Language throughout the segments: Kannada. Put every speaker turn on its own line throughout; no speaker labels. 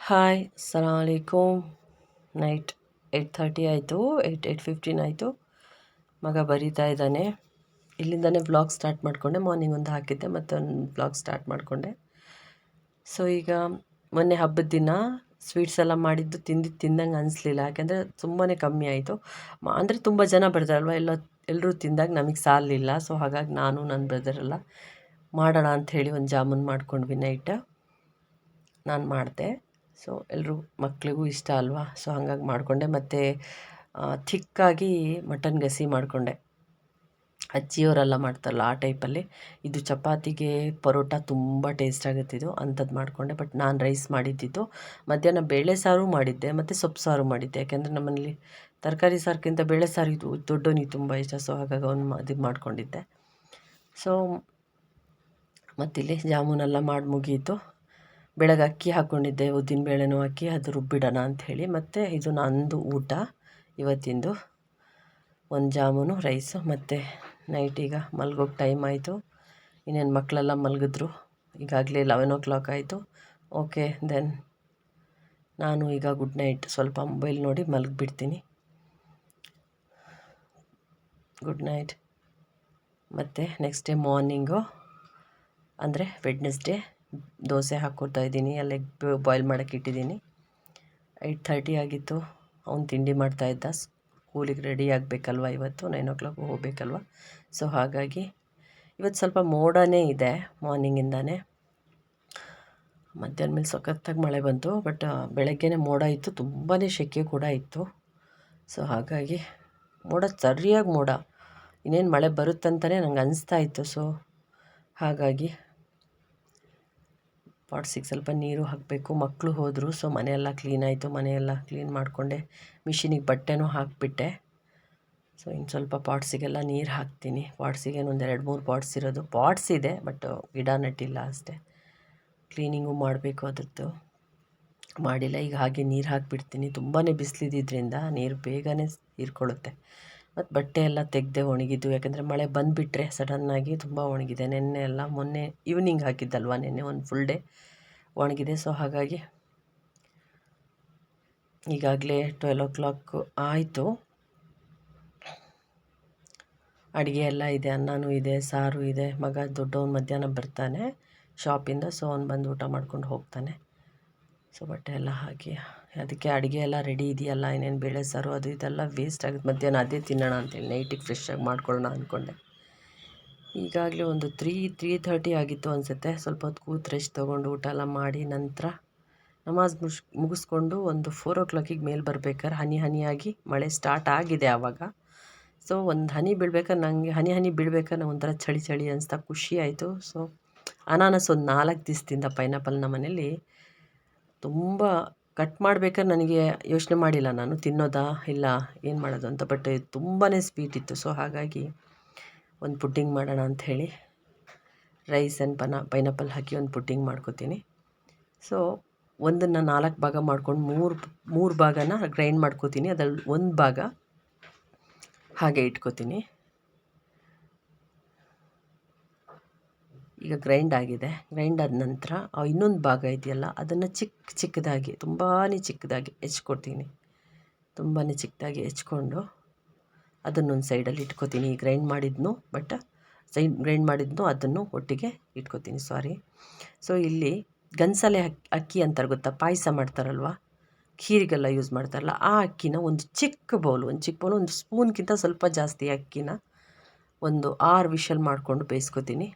ಹಾಯ್ ಸಲಾಮಲೈಕುಮ್. ನೈಟ್ 8:30 ಆಯಿತು. 8:15 ಆಯಿತು. ಮಗ ಬರೀತಾ ಇದ್ದಾನೆ. ಇಲ್ಲಿಂದನೇ ವ್ಲಾಗ್ ಸ್ಟಾರ್ಟ್ ಮಾಡಿಕೊಂಡೆ. ಮಾರ್ನಿಂಗ್ ಒಂದು ಹಾಕಿದ್ದೆ, ಮತ್ತೊಂದು ವ್ಲಾಗ್ ಸ್ಟಾರ್ಟ್ ಮಾಡಿಕೊಂಡೆ. ಸೊ ಈಗ ಮೊನ್ನೆ ಹಬ್ಬದ ದಿನ ಸ್ವೀಟ್ಸ್ ಎಲ್ಲ ಮಾಡಿದ್ದು ತಿಂದಂಗೆ ಅನಿಸ್ಲಿಲ್ಲ. ಯಾಕೆಂದರೆ ತುಂಬಾ ಕಮ್ಮಿ ಆಯಿತು. ಅಂದರೆ ತುಂಬ ಜನ ಬರ್ತಾರಲ್ವ, ಎಲ್ಲರೂ ತಿಂದಾಗ ನಮಗೆ ಸಾಲಲಿಲ್ಲ. ಸೊ ಹಾಗಾಗಿ ನಾನು ನನ್ನ ಬ್ರದರೆಲ್ಲ ಮಾಡೋಣ ಅಂಥೇಳಿ ಒಂದು ಜಾಮೂನ್ ಮಾಡ್ಕೊಂಡ್ವಿ. ನೈಟ್ ನಾನು ಮಾಡಿದೆ. ಸೊ ಎಲ್ಲರೂ ಮಕ್ಳಿಗೂ ಇಷ್ಟ ಅಲ್ವಾ, ಸೊ ಹಾಗಾಗಿ ಮಾಡಿಕೊಂಡೆ. ಮತ್ತು ಥಿಕ್ಕಾಗಿ ಮಟನ್ ಗಸಿ ಮಾಡಿಕೊಂಡೆ. ಅಜ್ಜಿಯವರೆಲ್ಲ ಮಾಡ್ತಾರಲ್ಲ ಆ ಟೈಪಲ್ಲಿ. ಇದು ಚಪಾತಿಗೆ ಪರೋಟ ತುಂಬ ಟೇಸ್ಟ್ ಆಗುತ್ತಿದ್ದು ಅಂಥದ್ದು ಮಾಡಿಕೊಂಡೆ. ಬಟ್ ನಾನು ರೈಸ್ ಮಾಡಿದ್ದಿದ್ದು. ಮಧ್ಯಾಹ್ನ ಬೇಳೆ ಸಾರು ಮಾಡಿದ್ದೆ ಮತ್ತು ಸೊಪ್ಪು ಸಾರು ಮಾಡಿದ್ದೆ. ಯಾಕೆಂದರೆ ನಮ್ಮಲ್ಲಿ ತರಕಾರಿ ಸಾರಿಗಿಂತ ಬೇಳೆ ಸಾರು ಇದು ದೊಡ್ಡವನಿಗೆ ತುಂಬ ಇಷ್ಟ. ಸೊ ಹಾಗಾಗಿ ಅದು ಮಾಡ್ಕೊಂಡಿದ್ದೆ. ಸೊ ಮತ್ತಿಲ್ಲಿ ಜಾಮೂನೆಲ್ಲ ಮಾಡಿ ಮುಗೀತು. ಬೆಳಗ್ಗೆ ಅಕ್ಕಿ ಹಾಕ್ಕೊಂಡಿದ್ದೆ, ಉದ್ದಿನಬೇಳೆನೂ ಹಾಕಿ ಅದು ರುಬ್ಬಿಡೋಣ ಅಂಥೇಳಿ. ಮತ್ತು ಇದು ನಂದು ಊಟ ಇವತ್ತಿಂದು. ಒಂದು ಜಾಮೂನು, ರೈಸು. ಮತ್ತು ನೈಟ್ ಈಗ ಮಲ್ಗೋಕ್ಕೆ ಟೈಮ್ ಆಯಿತು. ಇನ್ನೇನು ಮಕ್ಕಳೆಲ್ಲ ಮಲಗಿದ್ರು. ಈಗಾಗಲೇ 11 ಆಯಿತು. ಓಕೆ, ದೆನ್ ನಾನು ಈಗ ಗುಡ್ ನೈಟ್, ಸ್ವಲ್ಪ ಮೊಬೈಲ್ ನೋಡಿ ಮಲಗಿಬಿಡ್ತೀನಿ. Good night. ಮತ್ತು ನೆಕ್ಸ್ಟ್ ಡೇ ಮಾರ್ನಿಂಗು ಅಂದರೆ ವೆಡ್ನೆಸ್ಡೇ ದೋಸೆ ಹಾಕ್ಕೊಡ್ತಾ ಇದ್ದೀನಿ. ಅಲ್ಲಿ ಎಗ್ ಬಾಯ್ಲ್ ಮಾಡೋಕ್ಕೆ ಇಟ್ಟಿದ್ದೀನಿ. 8:30 ಆಗಿತ್ತು. ಅವ್ನು ತಿಂಡಿ ಮಾಡ್ತಾಯಿದ್ದ. ಸ್ಕೂಲಿಗೆ ರೆಡಿ ಆಗಬೇಕಲ್ವ, ಇವತ್ತು 9 ಹೋಗಬೇಕಲ್ವ. ಸೊ ಹಾಗಾಗಿ ಇವತ್ತು ಸ್ವಲ್ಪ ಮೋಡನೇ ಇದೆ ಮಾರ್ನಿಂಗಿಂದಾನೇ. ಮಧ್ಯಾಹ್ನ ಮೇಲೆ ಸಖತ್ತಾಗಿ ಮಳೆ ಬಂತು. ಬಟ್ ಬೆಳಗ್ಗೆನೇ ಮೋಡ ಇತ್ತು, ತುಂಬಾ ಸೆಕೆ ಕೂಡ ಇತ್ತು. ಸೊ ಹಾಗಾಗಿ ಸರಿಯಾಗಿ ಮೋಡ, ಇನ್ನೇನು ಮಳೆ ಬರುತ್ತಂತಲೇ ನಂಗೆ ಅನಿಸ್ತಾ ಇತ್ತು. ಸೊ ಹಾಗಾಗಿ ಪಾಟ್ಸಿಗೆ ಸ್ವಲ್ಪ ನೀರು ಹಾಕಬೇಕು. ಮಕ್ಕಳು ಹೋದರು. ಸೊ ಮನೆಯೆಲ್ಲ ಕ್ಲೀನ್ ಆಯಿತು. ಮನೆಯೆಲ್ಲ ಕ್ಲೀನ್ ಮಾಡಿಕೊಂಡೆ. ಮಿಷಿನಿಗೆ ಬಟ್ಟೆನೂ ಹಾಕಿಬಿಟ್ಟೆ. ಸೊ ಇನ್ನು ಸ್ವಲ್ಪ ಪಾಟ್ಸಿಗೆಲ್ಲ ನೀರು ಹಾಕ್ತೀನಿ. ಪಾಟ್ಸಿಗೇನು ಒಂದು 2-3 ಪಾಟ್ಸ್ ಇರೋದು. ಪಾಟ್ಸ್ ಇದೆ, ಬಟ್ ಗಿಡ ನೆಟ್ಟಿಲ್ಲ ಅಷ್ಟೇ. ಕ್ಲೀನಿಂಗು ಮಾಡಬೇಕು, ಅದ್ರದ್ದು ಮಾಡಿಲ್ಲ. ಈಗ ಹಾಗೆ ನೀರು ಹಾಕಿಬಿಡ್ತೀನಿ. ತುಂಬಾ ಬಿಸಿಲಿದ್ದರಿಂದ ನೀರು ಬೇಗನೆ ಹೀರ್ಕೊಳ್ಳುತ್ತೆ. ಮತ್ತು ಬಟ್ಟೆ ಎಲ್ಲ ತೆಗೆದೆ ಒಣಗಿದ್ದು. ಯಾಕೆಂದರೆ ಮಳೆ ಬಂದುಬಿಟ್ರೆ ಸಡನ್ನಾಗಿ ತುಂಬ ಒಣಗಿದೆ. ನೆನ್ನೆ ಎಲ್ಲ ಮೊನ್ನೆ ಈವ್ನಿಂಗ್ ಹಾಕಿದ್ದಲ್ವ, ನೆನ್ನೆ ಒಂದು ಫುಲ್ ಡೇ ಒಣಗಿದೆ. ಸೊ ಹಾಗಾಗಿ ಈಗಾಗಲೇ 12 ಆಯಿತು. ಅಡುಗೆ ಎಲ್ಲ ಇದೆ, ಅನ್ನನೂ ಇದೆ, ಸಾರು ಇದೆ. ಮಗ ದೊಡ್ಡವನು ಮಧ್ಯಾಹ್ನ ಬರ್ತಾನೆ ಶಾಪಿಂದ. ಸೊ ಅವ್ನು ಬಂದು ಊಟ ಮಾಡ್ಕೊಂಡು ಹೋಗ್ತಾನೆ. ಸೊ ಬಟ್ಟೆ ಎಲ್ಲ ಹಾಕಿ ಅದಕ್ಕೆ ಅಡುಗೆ ಎಲ್ಲ ರೆಡಿ ಇದೆಯಲ್ಲ, ಇನ್ನೇನು ಬೇಳೆ ಸಾರು ಅದು ಇದೆಲ್ಲ ವೇಸ್ಟ್ ಆಗುತ್ತೆ. ಮಧ್ಯಾಹ್ನ ಅದೇ ತಿನ್ನೋಣ ಅಂತೇಳಿ ನೈಟಿಗೆ ಫ್ರೆಶ್ಶಾಗಿ ಮಾಡ್ಕೊಳ್ಳೋಣ ಅಂದ್ಕೊಂಡೆ. ಈಗಾಗಲೇ ಒಂದು 3:30 ಆಗಿತ್ತು ಅನಿಸುತ್ತೆ. ಸ್ವಲ್ಪ ಹೊತ್ತು ಕೂತು ರೆಸ್ಟ್ ತೊಗೊಂಡು ಊಟ ಎಲ್ಲ ಮಾಡಿ ನಂತರ ನಮಾಜ್ ಮುಗಿಸ್ಕೊಂಡು ಒಂದು 4 ಮೇಲೆ ಬರ್ಬೇಕಾದ್ರೆ ಹನಿಯಾಗಿ ಮಳೆ ಸ್ಟಾರ್ಟ್ ಆಗಿದೆ ಆವಾಗ. ಸೊ ಒಂದು ಹನಿ ಬೀಳ್ಬೇಕಾದ್ರೆ ನನಗೆ ಹನಿ ಬೀಳ್ಬೇಕಾದ್ರೆ ನಂಗೆ ಒಂಥರ ಚಳಿ ಅನಿಸ್ತಾ ಖುಷಿ ಆಯಿತು. ಸೊ ಅನಾನಸ್ ಒಂದು 4 ದಿವಸದಿಂದ ಪೈನಾಪಲ್ ನಮ್ಮ ಮನೇಲಿ ತುಂಬ ಕಟ್ ಮಾಡ್ಬೇಕಾದ್ರೆ ನನಗೆ ಯೋಚನೆ ಮಾಡಿಲ್ಲ ನಾನು ತಿನ್ನೋದಾ ಇಲ್ಲ ಏನು ಮಾಡೋದು ಅಂತ. ಬಟ್ ತುಂಬಾ ಸ್ವೀಟ್ ಇತ್ತು. ಸೊ ಹಾಗಾಗಿ ಒಂದು ಪುಡ್ಡಿಂಗ್ ಮಾಡೋಣ ಅಂಥೇಳಿ ರೈಸ್ ಆ್ಯಂಡ್ ಪೈನಾಪಲ್ ಹಾಕಿ ಒಂದು ಪುಡ್ಡಿಂಗ್ ಮಾಡ್ಕೋತೀನಿ. ಸೊ ಒಂದನ್ನು 4 ಭಾಗ ಮಾಡ್ಕೊಂಡು ಮೂರು ಭಾಗನ ಗ್ರೈಂಡ್ ಮಾಡ್ಕೋತೀನಿ. ಅದರಲ್ಲಿ ಒಂದು ಭಾಗ ಹಾಗೆ ಇಟ್ಕೋತೀನಿ. ಈಗ ಗ್ರೈಂಡ್ ಆಗಿದೆ. ಗ್ರೈಂಡ್ ಆದ ನಂತರ ಇನ್ನೊಂದು ಭಾಗ ಇದೆಯಲ್ಲ, ಅದನ್ನು ಚಿಕ್ಕದಾಗಿ ತುಂಬಾ ಚಿಕ್ಕದಾಗಿ ಹೆಚ್ಕೊಡ್ತೀನಿ. ತುಂಬಾ ಚಿಕ್ಕದಾಗಿ ಹೆಚ್ಕೊಂಡು ಅದನ್ನೊಂದು ಸೈಡಲ್ಲಿ ಇಟ್ಕೋತೀನಿ. ಗ್ರೈಂಡ್ ಮಾಡಿದ್ನು ಅದನ್ನು ಒಟ್ಟಿಗೆ ಇಟ್ಕೋತೀನಿ. ಸೊ ಇಲ್ಲಿ ಗನ್ಸಲೆ ಅಕ್ಕಿ ಅಂತಾರೆ ಗೊತ್ತಾ, ಪಾಯಸ ಮಾಡ್ತಾರಲ್ವ, ಖೀರಿಗೆಲ್ಲ ಯೂಸ್ ಮಾಡ್ತಾರಲ್ಲ, ಆ ಅಕ್ಕಿನ ಒಂದು ಚಿಕ್ಕ ಬೌಲ್ ಒಂದು ಸ್ಪೂನ್ಗಿಂತ ಸ್ವಲ್ಪ ಜಾಸ್ತಿ ಅಕ್ಕಿನ ಒಂದು 6 ವಿಷಲ್ ಮಾಡಿಕೊಂಡು ಬೇಯಿಸ್ಕೊತೀನಿ.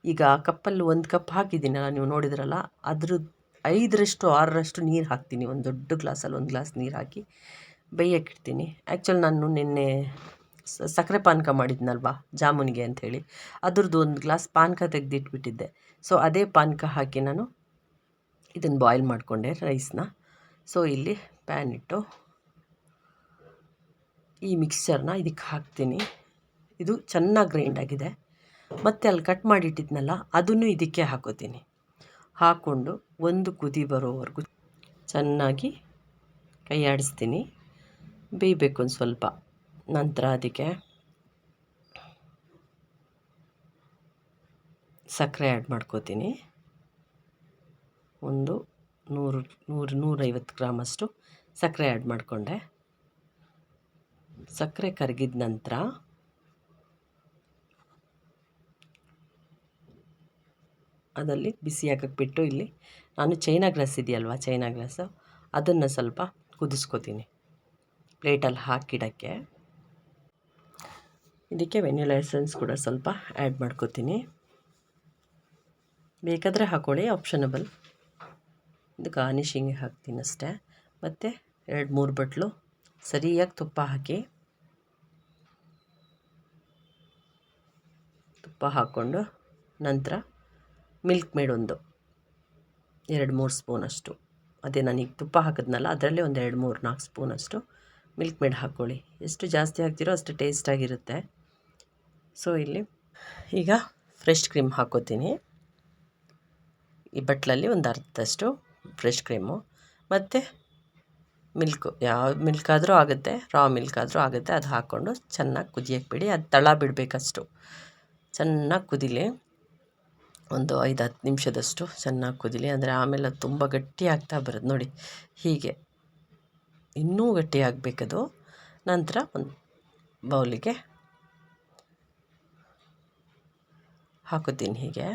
ಈಗ ಆ ಕಪ್ಪಲ್ಲಿ 1 ಕಪ್ ಹಾಕಿದ್ದೀನಲ್ಲ, ನೀವು ನೋಡಿದ್ರಲ್ಲ, ಅದ್ರ 5-6 ನೀರು ಹಾಕ್ತೀನಿ. ಒಂದು ದೊಡ್ಡ ಗ್ಲಾಸಲ್ಲಿ 1 ಗ್ಲಾಸ್ ನೀರು ಹಾಕಿ ಬೇಯಕ್ಕಿಡ್ತೀನಿ. ಆ್ಯಕ್ಚುಲಿ ನಾನು ನಿನ್ನೆ ಸಕ್ಕರೆ ಪಾನಕ ಮಾಡಿದ್ನಲ್ವ ಜಾಮೂನಿಗೆ ಅಂಥೇಳಿ, ಅದ್ರದ್ದು 1 ಗ್ಲಾಸ್ ಪಾನಕ ತೆಗೆದಿಟ್ಬಿಟ್ಟಿದ್ದೆ. ಸೊ ಅದೇ ಪಾನಕ ಹಾಕಿ ನಾನು ಇದನ್ನು ಬಾಯ್ಲ್ ಮಾಡಿಕೊಂಡೆ ರೈಸ್ನ. ಸೊ ಇಲ್ಲಿ ಪ್ಯಾನ್ ಇಟ್ಟು ಈ ಮಿಕ್ಸ್ಚರ್ನ ಇದಕ್ಕೆ ಹಾಕ್ತೀನಿ. ಇದು ಚೆನ್ನಾಗಿ ಗ್ರೈಂಡ್ ಆಗಿದೆ. ಮತ್ತು ಅಲ್ಲಿ ಕಟ್ ಮಾಡಿಟ್ಟಿದ್ನಲ್ಲ ಅದನ್ನು ಇದಕ್ಕೆ ಹಾಕೋತೀನಿ. ಹಾಕ್ಕೊಂಡು ಒಂದು ಕುದಿ ಬರೋವರೆಗೂ ಚೆನ್ನಾಗಿ ಕೈ ಆಡಿಸ್ತೀನಿ. ಬೇಯಬೇಕು ಒಂದು ಸ್ವಲ್ಪ. ನಂತರ ಅದಕ್ಕೆ ಸಕ್ಕರೆ ಆ್ಯಡ್ ಮಾಡ್ಕೋತೀನಿ. ಒಂದು 150 ಗ್ರಾಮಷ್ಟು ಸಕ್ಕರೆ ಆ್ಯಡ್ ಮಾಡಿಕೊಂಡೆ. ಸಕ್ಕರೆ ಕರಗಿದ ನಂತರ ಅದಲ್ಲಿ ಬಿಸಿ ಹಾಕಕ್ಕೆ ಬಿಟ್ಟು, ಇಲ್ಲಿ ನಾನು ಚೈನಾ ಗ್ರಾಸ್ ಇದೆಯಲ್ವ, ಚೈನಾ ಗ್ರಾಸು ಅದನ್ನು ಸ್ವಲ್ಪ ಕುದಿಸ್ಕೊತೀನಿ ಪ್ಲೇಟಲ್ಲಿ ಹಾಕಿಡೋಕ್ಕೆ. ಇದಕ್ಕೆ ವೆನಿಲಾ ಎಸೆನ್ಸ್ ಕೂಡ ಸ್ವಲ್ಪ ಆ್ಯಡ್ ಮಾಡ್ಕೋತೀನಿ. ಬೇಕಾದರೆ ಹಾಕ್ಕೊಳ್ಳಿ, ಆಪ್ಷನಬಲ್. ಇದು ಗಾರ್ನಿಷಿಂಗ್ ಹಾಕ್ತೀನಿ ಅಷ್ಟೇ. ಮತ್ತು 2-3 ಬಟ್ಲು ಸರಿಯಾಗಿ ತುಪ್ಪ ಹಾಕ್ಕೊಂಡು ನಂತರ ಮಿಲ್ಕ್ ಮೇಡ್ ಒಂದು 2-3 ಸ್ಪೂನಷ್ಟು, ಅದೇ ನಾನೀಗ ತುಪ್ಪ ಹಾಕಿದ್ನಲ್ಲ ಅದರಲ್ಲೇ ಒಂದು 2-3-4 ಸ್ಪೂನಷ್ಟು ಮಿಲ್ಕ್ ಮೇಡ್ ಹಾಕ್ಕೊಳ್ಳಿ. ಎಷ್ಟು ಜಾಸ್ತಿ ಹಾಕ್ತಿರೋ ಅಷ್ಟು ಟೇಸ್ಟಾಗಿರುತ್ತೆ. ಸೊ ಇಲ್ಲಿ ಈಗ ಫ್ರೆಶ್ ಕ್ರೀಮ್ ಹಾಕ್ಕೋತೀನಿ. ಈ ಬಟ್ಲಲ್ಲಿ ಒಂದು ಅರ್ಧದಷ್ಟು ಫ್ರೆಶ್ ಕ್ರೀಮು ಮತ್ತು ಮಿಲ್ಕು, ಯಾವ ಮಿಲ್ಕ್ ಆದರೂ ಆಗುತ್ತೆ, ರಾ ಮಿಲ್ಕ್ ಆದರೂ ಆಗುತ್ತೆ. ಅದು ಹಾಕ್ಕೊಂಡು ಚೆನ್ನಾಗಿ ಕುದಿಯೋಕ್ಕೆ ಬಿಡಿ. ಅದು ತಳ ಬಿಡಬೇಕಷ್ಟು ಚೆನ್ನಾಗಿ ಕುದೀಲಿ. ಒಂದು 5-10 ನಿಮಿಷದಷ್ಟು ಚೆನ್ನಾಗಿ ಕುದೀಲಿ. ಅಂದರೆ ಆಮೇಲೆ ಅದು ತುಂಬ ಗಟ್ಟಿ ಆಗ್ತಾ ಬರುತ್ತೆ ನೋಡಿ, ಹೀಗೆ ಇನ್ನೂ ಗಟ್ಟಿ ಆಗಬೇಕದು. ನಂತರ ಒಂದು ಬೌಲಿಗೆ ಹಾಕೋತೀನಿ. ಹೀಗೆ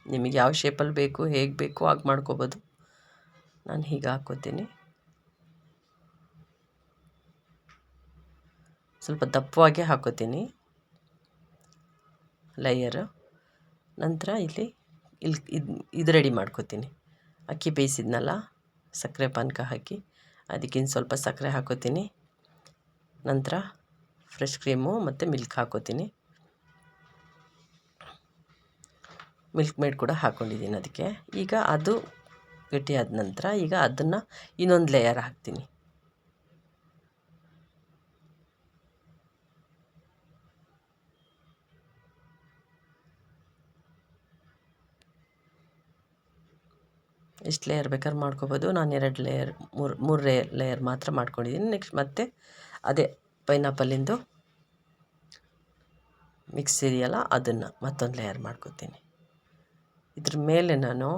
ನಿಮಗೆ ಯಾವ ಶೇಪಲ್ಲಿ ಬೇಕು, ಹೇಗೆ ಬೇಕು ಹಾಗೆ ಮಾಡ್ಕೋಬೋದು. ನಾನು ಹೀಗೆ ಹಾಕ್ಕೋತೀನಿ. ಸ್ವಲ್ಪ ದಪ್ಪವಾಗಿ ಹಾಕ್ಕೋತೀನಿ ಲೇಯರು. ನಂತರ ಇಲ್ಲಿ ಇದು ರೆಡಿ ಮಾಡ್ಕೋತೀನಿ. ಅಕ್ಕಿ ಬೇಯಿಸಿದ್ನಲ್ಲ, ಸಕ್ಕರೆ ಪಾನಕ ಹಾಕಿ ಅದಕ್ಕಿಂತ ಸ್ವಲ್ಪ ಸಕ್ಕರೆ ಹಾಕ್ಕೋತೀನಿ. ನಂತರ ಫ್ರೆಶ್ ಕ್ರೀಮು ಮತ್ತು ಮಿಲ್ಕ್ ಹಾಕ್ಕೋತೀನಿ. ಮಿಲ್ಕ್ ಮೇಡ್ ಕೂಡ ಹಾಕ್ಕೊಂಡಿದ್ದೀನಿ ಅದಕ್ಕೆ. ಈಗ ಅದು ಗಟ್ಟಿಯಾದ ನಂತರ ಈಗ ಅದನ್ನು ಇನ್ನೊಂದು ಲೇಯರ್ ಹಾಕ್ತೀನಿ. ಎಷ್ಟು ಲೇಯರ್ ಬೇಕಾದ್ರೆ ಮಾಡ್ಕೋಬೋದು. ನಾನು 2 ಲೇಯರ್ 3 ಲೇಯರ್ ಮಾತ್ರ ಮಾಡ್ಕೊಂಡಿದ್ದೀನಿ. ನೆಕ್ಸ್ಟ್ ಮತ್ತೆ ಅದೇ ಪೈನಾಪಲ್ಲಿಂದು ಮಿಕ್ಸ್ ಇದೆಯಲ್ಲ ಅದನ್ನು ಮತ್ತೊಂದು ಲೇಯರ್ ಮಾಡ್ಕೋತೀನಿ. ಇದ್ರ ಮೇಲೆ ನಾನು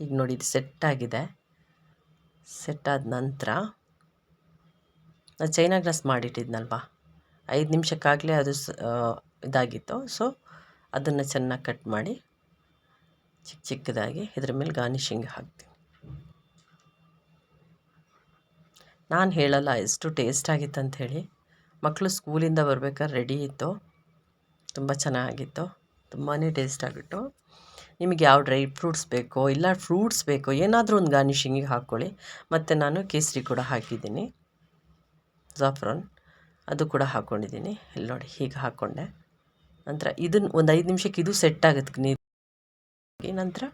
ಈಗ ನೋಡಿ ಇದು ಸೆಟ್ಟಾಗಿದೆ. ಸೆಟ್ಟಾದ ನಂತರ ನಾನು ಚೈನಾ ಗ್ರಾಸ್ ಮಾಡಿಟ್ಟಿದ್ನಲ್ವ, 5 ನಿಮಿಷಕ್ಕಾಗಲೇ ಅದು ಇದಾಗಿತ್ತು. ಸೊ ಅದನ್ನು ಚೆನ್ನಾಗಿ ಕಟ್ ಮಾಡಿ ಚಿಕ್ಕದಾಗಿ ಇದ್ರ ಮೇಲೆ ಗಾರ್ನಿಷಿಂಗ್ ಹಾಕ್ತೀನಿ. ನಾನು ಹೇಳಲ್ಲ ಎಷ್ಟು ಟೇಸ್ಟಾಗಿತ್ತು ಅಂಥೇಳಿ. ಮಕ್ಕಳು ಸ್ಕೂಲಿಂದ ಬರ್ಬೇಕಾದ್ರೆ ರೆಡಿ ಇತ್ತು, ತುಂಬ ಚೆನ್ನಾಗಿತ್ತು, ತುಂಬಾ ಟೇಸ್ಟ್ ಆಗಿತ್ತು. ನಿಮಗೆ ಯಾವ ಡ್ರೈ ಫ್ರೂಟ್ಸ್ ಬೇಕೋ ಇಲ್ಲ ಫ್ರೂಟ್ಸ್ ಬೇಕೋ ಏನಾದರೂ ಒಂದು ಗಾರ್ನಿಷಿಂಗಿಗೆ ಹಾಕ್ಕೊಳ್ಳಿ. ಮತ್ತು ನಾನು ಕೇಸರಿ ಕೂಡ ಹಾಕಿದ್ದೀನಿ, ಜಾಫ್ರಾನ್ ಅದು ಕೂಡ ಹಾಕ್ಕೊಂಡಿದ್ದೀನಿ. ಇಲ್ಲಿ ನೋಡಿ ಹೀಗೆ ಹಾಕ್ಕೊಂಡೆ. ನಂತರ ಇದನ್ನು ಒಂದು 5 ನಿಮಿಷಕ್ಕೆ ಇದು ಸೆಟ್ ಆಗುತ್ತೆ ನೀರು. ನಂತರ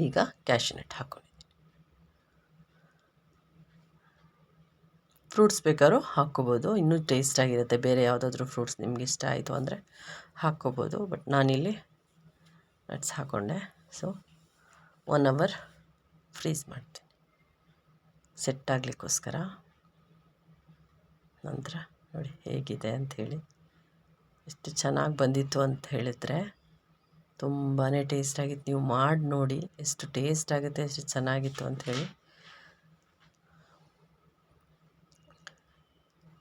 ಈಗ ಕ್ಯಾಶ್ಯೂನಟ್ ಹಾಕ್ಕೊಂಡಿದ್ದೀನಿ. ಫ್ರೂಟ್ಸ್ ಬೇಕಾದ್ರೂ ಹಾಕ್ಕೋಬೋದು, ಇನ್ನೂ ಟೇಸ್ಟಾಗಿರುತ್ತೆ. ಬೇರೆ ಯಾವುದಾದ್ರೂ ಫ್ರೂಟ್ಸ್ ನಿಮ್ಗೆ ಇಷ್ಟ ಆಯಿತು ಅಂದರೆ ಹಾಕ್ಕೋಬೋದು. ಬಟ್ ನಾನಿಲ್ಲಿ ನಟ್ಸ್ ಹಾಕ್ಕೊಂಡೆ. ಸೊ 1 ಅವರ್ ಫ್ರೀಸ್ ಮಾಡ್ತೀನಿ ಸೆಟ್ ಆಗಲಿಕ್ಕೋಸ್ಕರ. ನಂತರ ನೋಡಿ ಹೇಗಿದೆ ಅಂಥೇಳಿ, ಎಷ್ಟು ಚೆನ್ನಾಗಿ ಬಂದಿತ್ತು ಅಂತ ಹೇಳಿದ್ರೆ ತುಂಬಾ ಟೇಸ್ಟಾಗಿತ್ತು. ನೀವು ಮಾಡಿ ನೋಡಿ ಎಷ್ಟು ಟೇಸ್ಟ್ ಆಗುತ್ತೆ, ಎಷ್ಟು ಚೆನ್ನಾಗಿತ್ತು ಅಂಥೇಳಿ.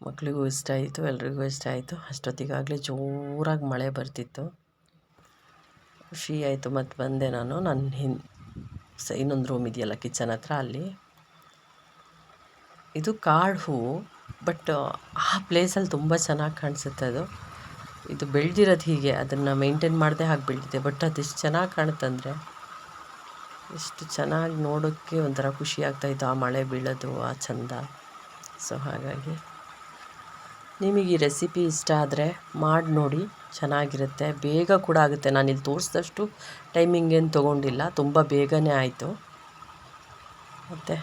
ಮಕ್ಕಳಿಗೂ ಇಷ್ಟ ಆಯಿತು, ಎಲ್ರಿಗೂ ಇಷ್ಟ ಆಯಿತು. ಅಷ್ಟೊತ್ತಿಗಾಗಲೇ ಜೋರಾಗಿ ಮಳೆ ಬರ್ತಿತ್ತು, ಖುಷಿ ಆಯಿತು. ಮತ್ತು ಬಂದೆ ನಾನು ಇನ್ನೊಂದು ರೂಮ್ ಇದೆಯಲ್ಲ ಕಿಚನ್ ಹತ್ರ, ಅಲ್ಲಿ ಇದು ಕಾಡು ಹೂವು. ಬಟ್ ಆ ಪ್ಲೇಸಲ್ಲಿ ತುಂಬ ಚೆನ್ನಾಗಿ ಕಾಣಿಸುತ್ತೆ ಅದು. ಇದು ಬೆಳೆದಿರೋದು ಹೀಗೆ, ಅದನ್ನು ಮೇಂಟೈನ್ ಮಾಡದೆ ಹಾಗೆ ಬೆಳೆದಿದೆ. ಬಟ್ ಅದೆಷ್ಟು ಚೆನ್ನಾಗಿ ಕಾಣುತ್ತಂದರೆ, ಎಷ್ಟು ಚೆನ್ನಾಗಿ ನೋಡೋಕ್ಕೆ ಒಂಥರ ಖುಷಿ ಆಗ್ತಾಯಿತ್ತು ಆ ಮಳೆ ಬೀಳೋದು, ಆ ಚಂದ. ಸೊ ಹಾಗಾಗಿ ನಿಮಗೆ ಈ ರೆಸಿಪಿ ಇಷ್ಟ ಆದರೆ ಮಾಡಿ ನೋಡಿ, ಚೆನ್ನಾಗಿರುತ್ತೆ, ಬೇಗ ಕೂಡ ಆಗುತ್ತೆ. ನಾನಿಲ್ಲಿ ತೋರಿಸಿದಷ್ಟು ಟೈಮಿಂಗ್ ಏನು ತೊಗೊಂಡಿಲ್ಲ, ತುಂಬ ಬೇಗನೆ ಆಯಿತು. ಮತ್ತು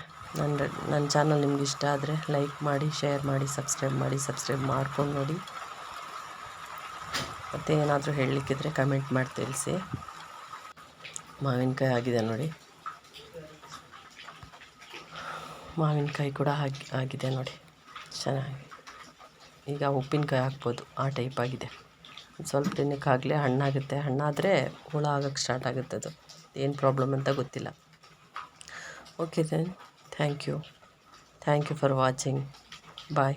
ನನ್ನ ಚಾನಲ್ ನಿಮ್ಗೆ ಇಷ್ಟ ಆದರೆ ಲೈಕ್ ಮಾಡಿ, ಶೇರ್ ಮಾಡಿ, ಸಬ್ಸ್ಕ್ರೈಬ್ ಮಾಡ್ಕೊಂಡು ನೋಡಿ. ಮತ್ತು ಏನಾದರೂ ಹೇಳಲಿಕ್ಕಿದ್ರೆ ಕಮೆಂಟ್ ಮಾಡಿ ತಿಳಿಸಿ. ಮಾವಿನಕಾಯಿ ಆಗಿದೆ ನೋಡಿ, ಮಾವಿನಕಾಯಿ ಕೂಡ ಆಗಿದೆ ನೋಡಿ ಚೆನ್ನಾಗಿ. ಈಗ ಉಪ್ಪಿನಕಾಯಿ ಹಾಕ್ಬೋದು, ಆ ಟೈಪ್ ಆಗಿದೆ. ಸ್ವಲ್ಪ ದಿನಕ್ಕಾಗಲೇ ಹಣ್ಣಾಗುತ್ತೆ. ಹಣ್ಣಾದರೆ ಹುಳ ಆಗೋಕ್ಕೆ ಸ್ಟಾರ್ಟ್ ಆಗುತ್ತೆ. ಅದು ಏನು ಪ್ರಾಬ್ಲಮ್ ಅಂತ ಗೊತ್ತಿಲ್ಲ. Okay then, thank you for watching. Bye.